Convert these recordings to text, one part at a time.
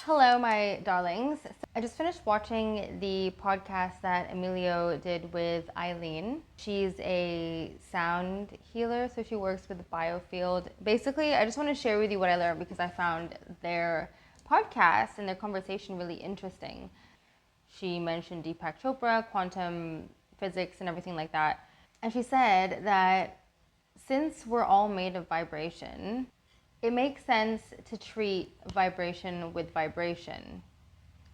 Hello, my darlings. So I just finished watching the podcast that Emilio did with Eileen. She's a sound healer, so she works with Biofield. Basically, I just want to share with you what I learned because I found their podcast and their conversation really interesting. She mentioned Deepak Chopra, quantum physics, and everything like that. And she said that since we're all made of vibration, it makes sense to treat vibration with vibration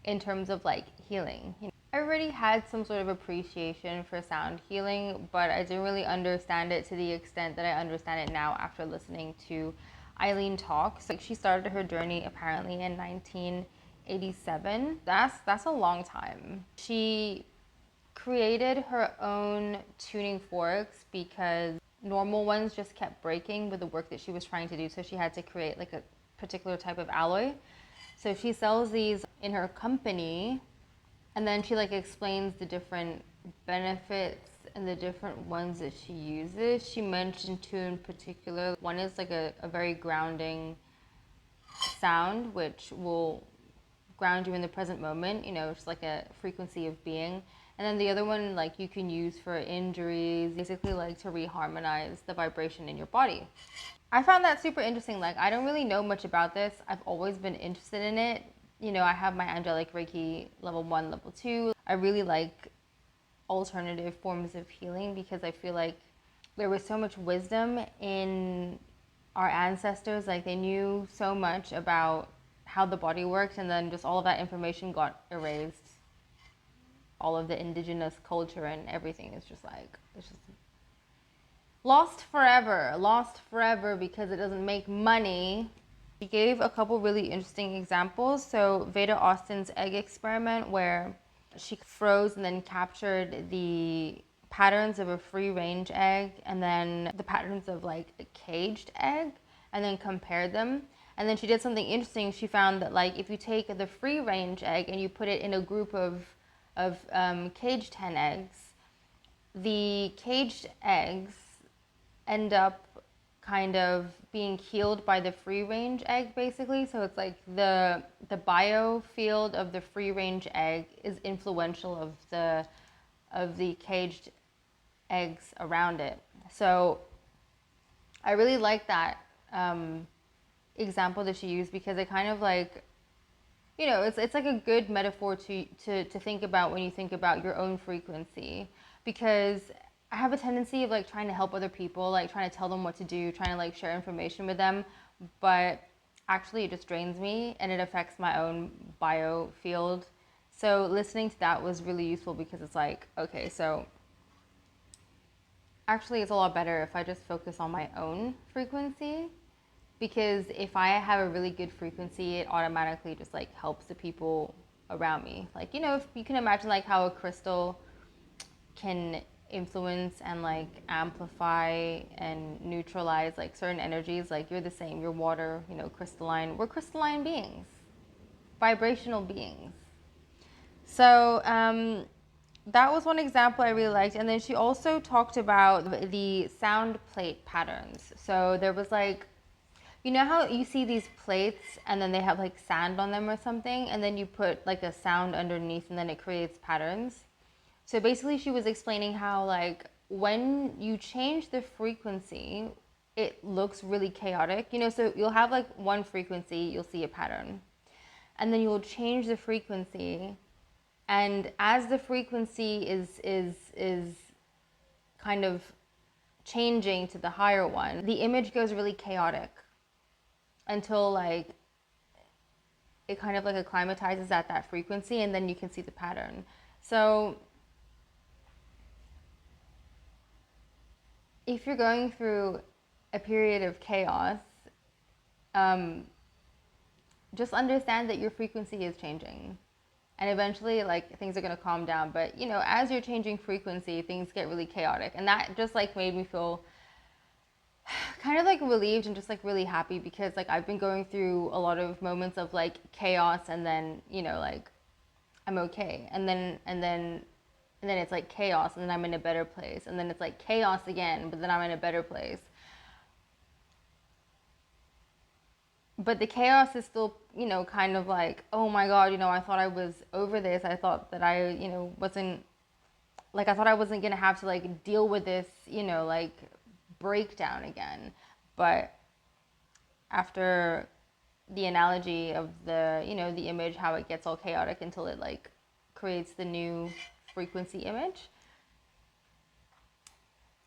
in terms of like healing. I already had some sort of appreciation for sound healing, but I didn't really understand it to the extent that I understand it now after listening to Eileen talk. So she started her journey apparently in 1987. That's a long time. She created her own tuning forks because normal ones just kept breaking with the work that she was trying to do, so she had to create like a particular type of alloy. So she sells these in her company, and then she like explains the different benefits and the different ones that she uses. She mentioned two in particular. One is like a very grounding sound, which will ground you in the present moment, it's like a frequency of being. And then the other one, like, you can use for injuries, basically like to reharmonize the vibration in your body. I found that super interesting. Like, I don't really know much about this. I've always been interested in it. I have my angelic Reiki level 1, level 2. I really like alternative forms of healing because I feel like there was so much wisdom in our ancestors. Like, they knew so much about how the body works, and then just all of that information got erased. All of the indigenous culture and everything is just like, it's just lost forever because it doesn't make money. She gave a couple really interesting examples. So Veda Austin's egg experiment, where she froze and then captured the patterns of a free range egg and then the patterns of like a caged egg and then compared them. And then she did something interesting. She found that like if you take the free range egg and you put it in a group of caged hen eggs, the caged eggs end up kind of being healed by the free range egg, basically. So it's like the biofield of the free range egg is influential of the caged eggs around it. So I really like that example that she used because it kind of like, it's like a good metaphor to think about when you think about your own frequency. Because I have a tendency of like trying to help other people, like trying to tell them what to do, trying to like share information with them, but actually it just drains me and it affects my own biofield. So listening to that was really useful because it's like, okay, so actually it's a lot better if I just focus on my own frequency. Because if I have a really good frequency, it automatically just like helps the people around me. Like, if you can imagine like how a crystal can influence and like amplify and neutralize like certain energies, like you're the same, you're water, crystalline. We're crystalline beings, vibrational beings. So that was one example I really liked. And then she also talked about the sound plate patterns. So there was like, you know how you see these plates and then they have like sand on them or something, and then you put like a sound underneath and then it creates patterns? So basically she was explaining how like when you change the frequency, it looks really chaotic. So you'll have like one frequency, you'll see a pattern. And then you'll change the frequency, and as the frequency is kind of changing to the higher one, the image goes really chaotic until like it kind of like acclimatizes at that frequency, and then you can see the pattern. So if you're going through a period of chaos, just understand that your frequency is changing, and eventually like things are going to calm down. But as you're changing frequency, things get really chaotic, and that just like made me feel kind of like relieved and just like really happy, because like I've been going through a lot of moments of like chaos, and then like I'm okay, and then it's like chaos, and then I'm in a better place, and then it's like chaos again, but then I'm in a better place. but the chaos is still, kind of like, oh my God, I thought I was over this. I thought that I, wasn't, like, I thought I wasn't going to have to, like, deal with this, like, breakdown again. But after the analogy of the, the image, how it gets all chaotic until it, like, creates the new frequency image,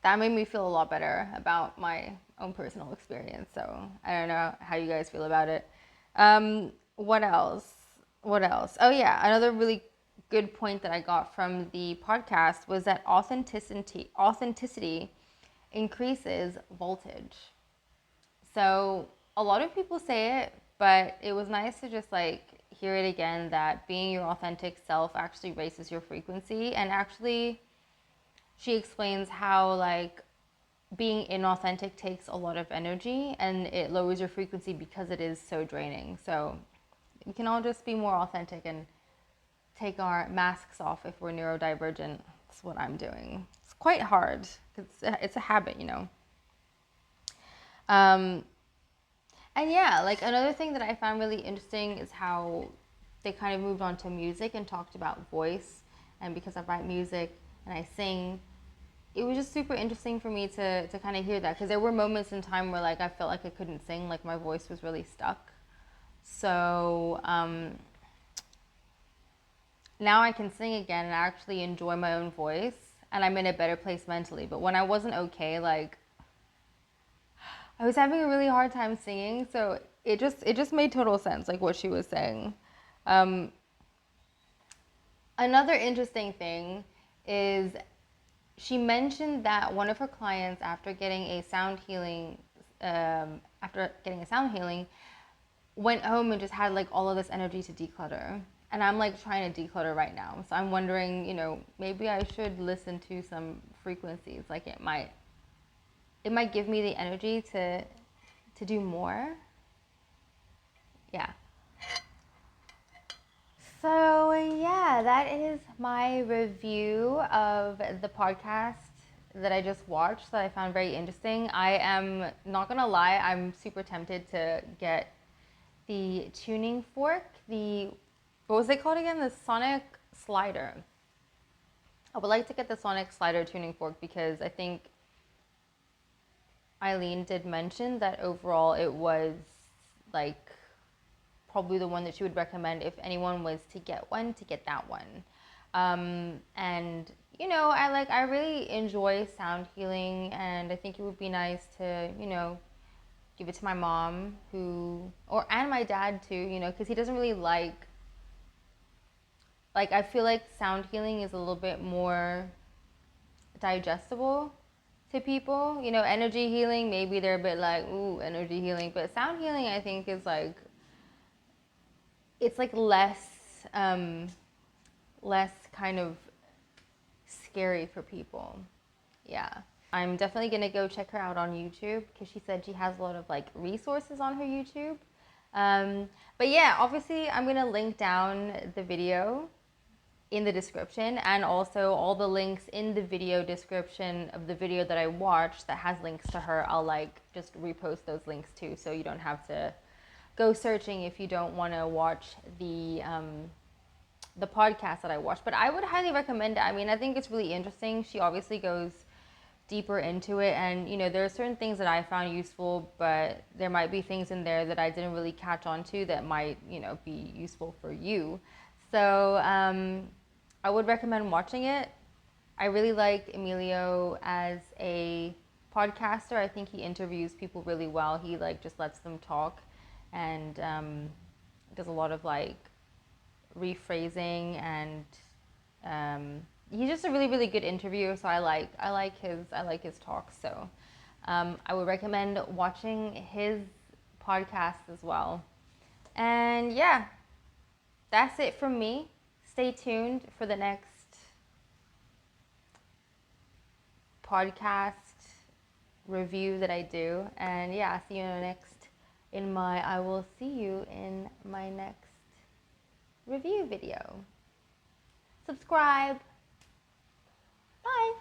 that made me feel a lot better about my own personal experience. So I don't know how you guys feel about it. What else? What else? Oh yeah, another really good point that I got from the podcast was that authenticity increases voltage. So a lot of people say it, but it was nice to just like hear it again, that being your authentic self actually raises your frequency. And actually, she explains how like being inauthentic takes a lot of energy and it lowers your frequency because it is so draining. So we can all just be more authentic and take our masks off if we're neurodivergent. That's what I'm doing. It's quite hard because it's a habit, Um, and yeah, like another thing that I found really interesting is how they kind of moved on to music and talked about voice. And because I write music and I sing, it was just super interesting for me to kind of hear that, because there were moments in time where like I felt like I couldn't sing, like my voice was really stuck. So now I can sing again and I actually enjoy my own voice and I'm in a better place mentally. But when I wasn't okay, like I was having a really hard time singing, so it just made total sense, like what she was saying. Another interesting thing is she mentioned that one of her clients, after getting a sound healing, went home and just had like all of this energy to declutter. And I'm like trying to declutter right now, so I'm wondering, maybe I should listen to some frequencies. Like it might give me the energy to do more. Yeah. So yeah, that is my review of the podcast that I just watched that I found very interesting. I am not gonna lie, I'm super tempted to get the tuning fork, what was it called again? The sonic slider. I would like to get the sonic slider tuning fork because I think Eileen did mention that overall it was like probably the one that she would recommend if anyone was to get one, to get that one. And I really enjoy sound healing, and I think it would be nice to give it to my mom and my dad too, because he doesn't really like I feel like sound healing is a little bit more digestible to people. Energy healing, maybe they're a bit like, ooh, energy healing, but sound healing I think is like, it's like less kind of scary for people. Yeah. I'm definitely gonna go check her out on YouTube because she said she has a lot of like resources on her YouTube. But yeah, obviously I'm gonna link down the video in the description, and also all the links in the video description of the video that I watched that has links to her. I'll like just repost those links too, so you don't have to go searching if you don't want to watch the podcast that I watched. But I would highly recommend it. I mean, I think it's really interesting. She obviously goes deeper into it, and there are certain things that I found useful, but there might be things in there that I didn't really catch on to that might be useful for you. So I would recommend watching it. I really like Emilio as a podcaster. I think he interviews people really well. He like just lets them talk, and does a lot of like rephrasing, and he's just a really really good interviewer. So I like his talks. So I would recommend watching his podcast as well. And yeah, that's it from me. Stay tuned for the next podcast review that I do. And yeah, I will see you in my next review video. Subscribe. Bye.